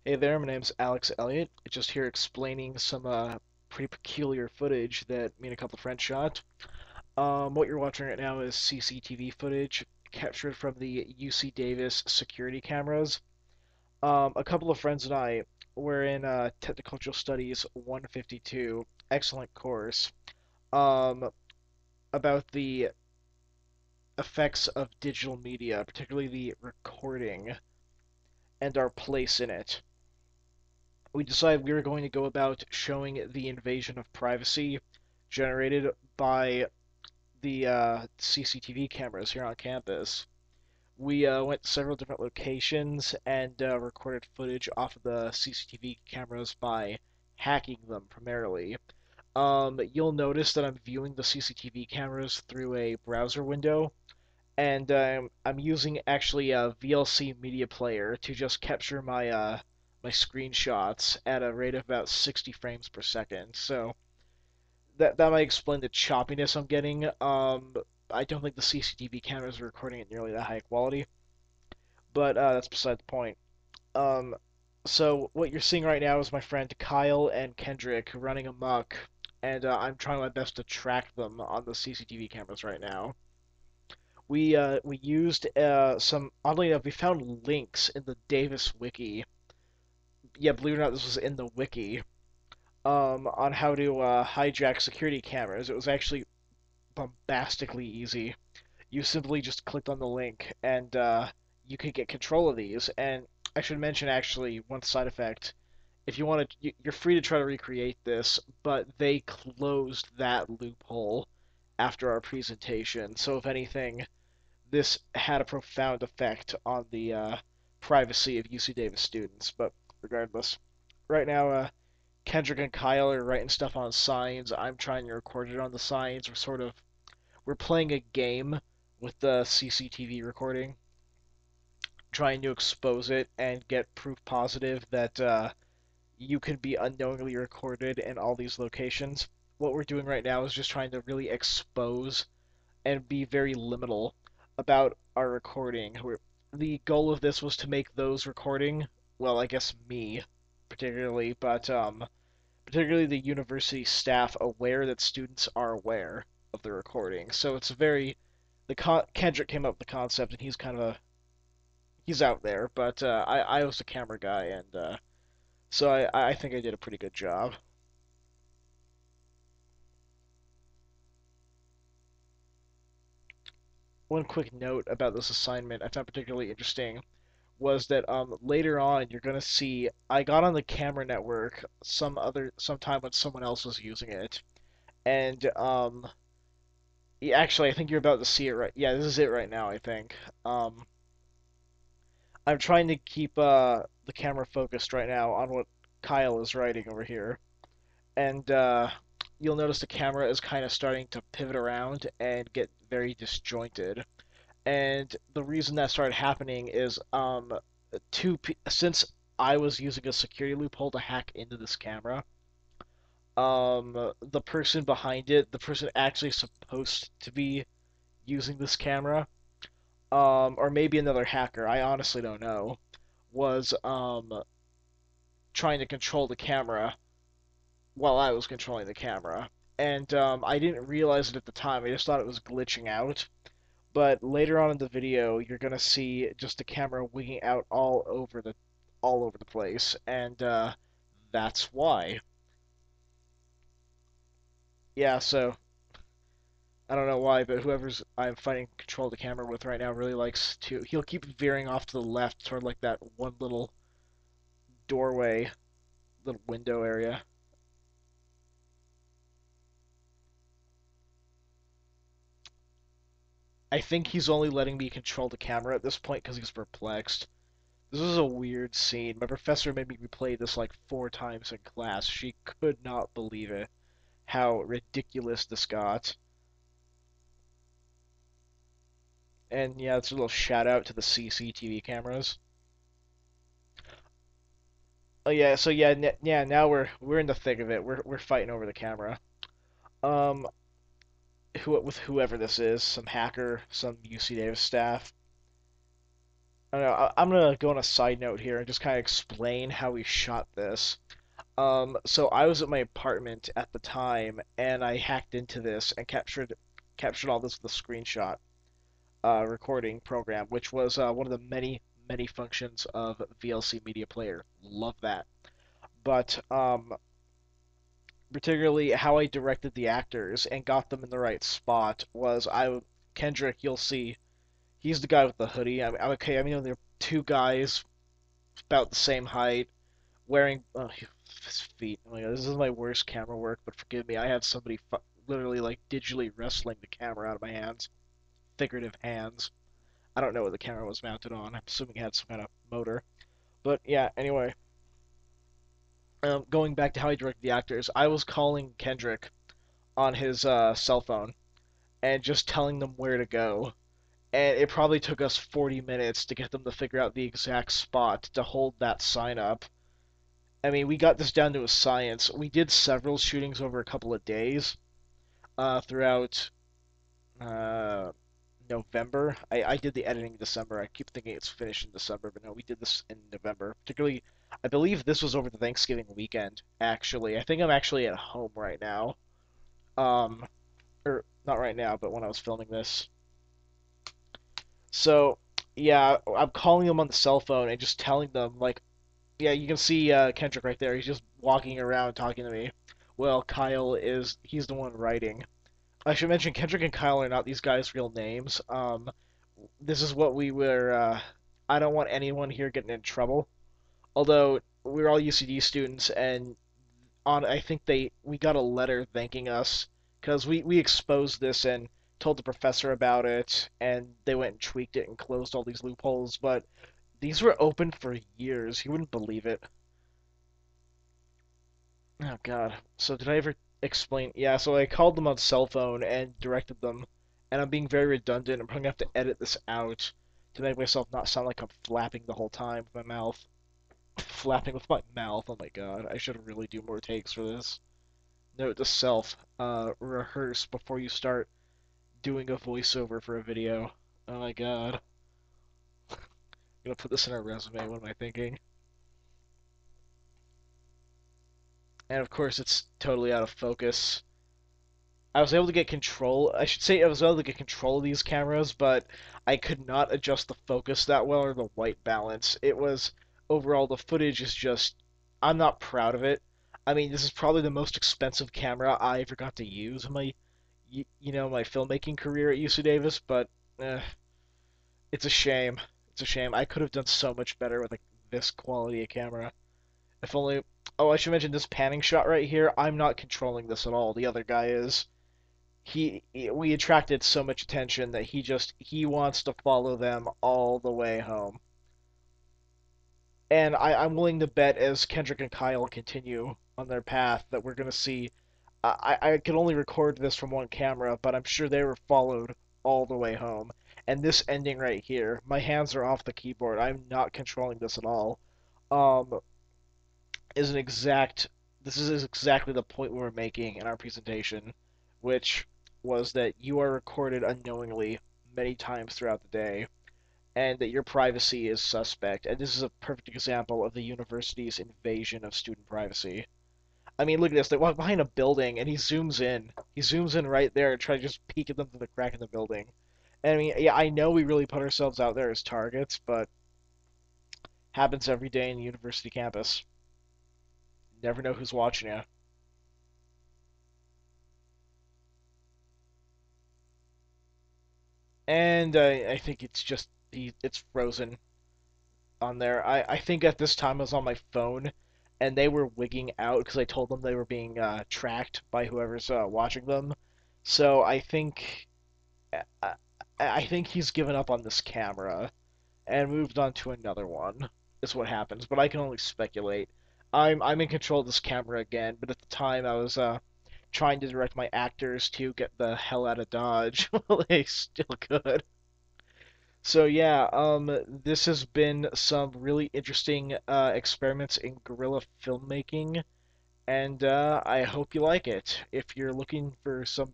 Hey there, my name's Alex Elliot. Just here explaining some pretty peculiar footage that me and a couple of friends shot. What you're watching right now is CCTV footage captured from the UC Davis security cameras. A couple of friends and I were in Technical Studies 152, excellent course, um, about the effects of digital media, particularly the recording, and our place in it. We decided we were going to go about showing the invasion of privacy generated by the CCTV cameras here on campus. We went to several different locations and recorded footage off of the CCTV cameras by hacking them primarily. You'll notice that I'm viewing the CCTV cameras through a browser window, and I'm using actually a VLC media player to just capture my screenshots at a rate of about 60 frames per second. So that might explain the choppiness I'm getting. I don't think the CCTV cameras are recording at nearly that high quality, but that's beside the point. Um, so what you're seeing right now is my friend Kyle and Kendrick running amok, and I'm trying my best to track them on the CCTV cameras right now. We used some oddly enough we found links in the Davis wiki. Yeah, believe it or not, this was in the wiki on how to hijack security cameras. It was actually bombastically easy. You simply just clicked on the link and you could get control of these. And I should mention actually one side effect. If you want to, you're free to try to recreate this, but they closed that loophole after our presentation. So if anything, this had a profound effect on the privacy of UC Davis students. But regardless, right now, Kendrick and Kyle are writing stuff on signs. I'm trying to record it on the signs. We're playing a game with the CCTV recording, trying to expose it and get proof positive that you can be unknowingly recorded in all these locations. What we're doing right now is just trying to really expose and be very liminal about our recording. The goal of this was to make those recording, well, I guess me particularly, but particularly the university staff aware that students are aware of the recording. So it's very Kendrick came up with the concept and he's out there, but I was the camera guy and so I think I did a pretty good job. One quick note about this assignment I found particularly interesting was that later on you're gonna see I got on the camera network sometime when someone else was using it, and yeah, actually I think you're about to see it right. Yeah, this is it right now. I think I'm trying to keep the camera focused right now on what Kyle is writing over here, and you'll notice the camera is kind of starting to pivot around and get very disjointed. And the reason that started happening is since I was using a security loophole to hack into this camera, the person behind it, the person actually supposed to be using this camera, or maybe another hacker, I honestly don't know, was trying to control the camera while I was controlling the camera. And I didn't realize it at the time. I just thought it was glitching out. But later on in the video, you're gonna see just the camera wigging out all over the place, and that's why. Yeah, so I don't know why, but whoever's I'm fighting control of the camera with right now really likes to. He'll keep veering off to the left, sort of like that one little doorway, little window area. I think he's only letting me control the camera at this point because he's perplexed. This is a weird scene. My professor made me replay this like 4 times in class. She could not believe it. How ridiculous this got. And yeah, it's a little shout out to the CCTV cameras. Oh yeah, so yeah, yeah. Now we're in the thick of it. We're fighting over the camera. Um, with whoever this is, some hacker, some UC Davis staff. I don't know, I'm gonna go on a side note here and just kind of explain how we shot this. So I was at my apartment at the time, and I hacked into this and captured all this with a screenshot recording program, which was one of the many functions of VLC Media Player. Love that. But particularly how I directed the actors and got them in the right spot was Kendrick. You'll see he's the guy with the hoodie. I'm okay. I mean, there are two guys about the same height wearing his feet. Oh my God, this is my worst camera work, but forgive me. I had somebody literally like digitally wrestling the camera out of my hands, figurative hands. I don't know what the camera was mounted on. I'm assuming it had some kind of motor. But yeah, anyway, going back to how I directed the actors, I was calling Kendrick on his cell phone and just telling them where to go. And it probably took us 40 minutes to get them to figure out the exact spot to hold that sign up. I mean, we got this down to a science. We did several shootings over a couple of days throughout uh, November. I did the editing in December. I keep thinking it's finished in December, but no, we did this in November. Particularly, I believe this was over the Thanksgiving weekend, actually. I think I'm actually at home right now. Um, or not right now, but when I was filming this. So, yeah, I'm calling them on the cell phone and just telling them, like, yeah, you can see Kendrick right there. He's just walking around talking to me. Well, he's the one writing. I should mention Kendrick and Kyle are not these guys' real names. This is what we were. I don't want anyone here getting in trouble. Although we're all UCD students, and I think we got a letter thanking us because we exposed this and told the professor about it, and they went and tweaked it and closed all these loopholes. But these were open for years. You wouldn't believe it. Oh God. So did I ever explain? Yeah, so I called them on cell phone and directed them, and I'm being very redundant. I'm probably gonna have to edit this out to make myself not sound like I'm flapping the whole time with my mouth. Flapping with my mouth. Oh my God. I should really do more takes for this. Note to self, rehearse before you start doing a voiceover for a video. Oh my God. I'm gonna put this in our resume. What am I thinking? And of course, it's totally out of focus. I was able to get control. I should say I was able to get control of these cameras, but I could not adjust the focus that well or the white balance. It was overall the footage is just I'm not proud of it. I mean, this is probably the most expensive camera I ever got to use in my my filmmaking career at UC Davis, but eh, it's a shame. It's a shame. I could have done so much better with like this quality of camera. If only. Oh, I should mention this panning shot right here. I'm not controlling this at all. The other guy is we attracted so much attention that he wants to follow them all the way home. And I'm willing to bet as Kendrick and Kyle continue on their path that we're gonna see. I could only record this from one camera, but I'm sure they were followed all the way home. And this ending right here, my hands are off the keyboard. I'm not controlling this at all. Um, is an exact. This is exactly the point we were making in our presentation, which was that you are recorded unknowingly many times throughout the day, and that your privacy is suspect. And this is a perfect example of the university's invasion of student privacy. I mean, look at this. They walk behind a building, and he zooms in. He zooms in right there and try to just peek at them through the crack in the building. And I mean, yeah, I know we really put ourselves out there as targets, but happens every day in the university campus. Never know who's watching you. And I think it's frozen on there. I think at this time I was on my phone, and they were wigging out because I told them they were being tracked by whoever's watching them. So I, I think he's given up on this camera and moved on to another one. Is what happens, but I can only speculate. I'm in control of this camera again, but at the time I was trying to direct my actors to get the hell out of Dodge while they still could. So yeah, this has been some really interesting experiments in guerrilla filmmaking, and I hope you like it. If you're looking for some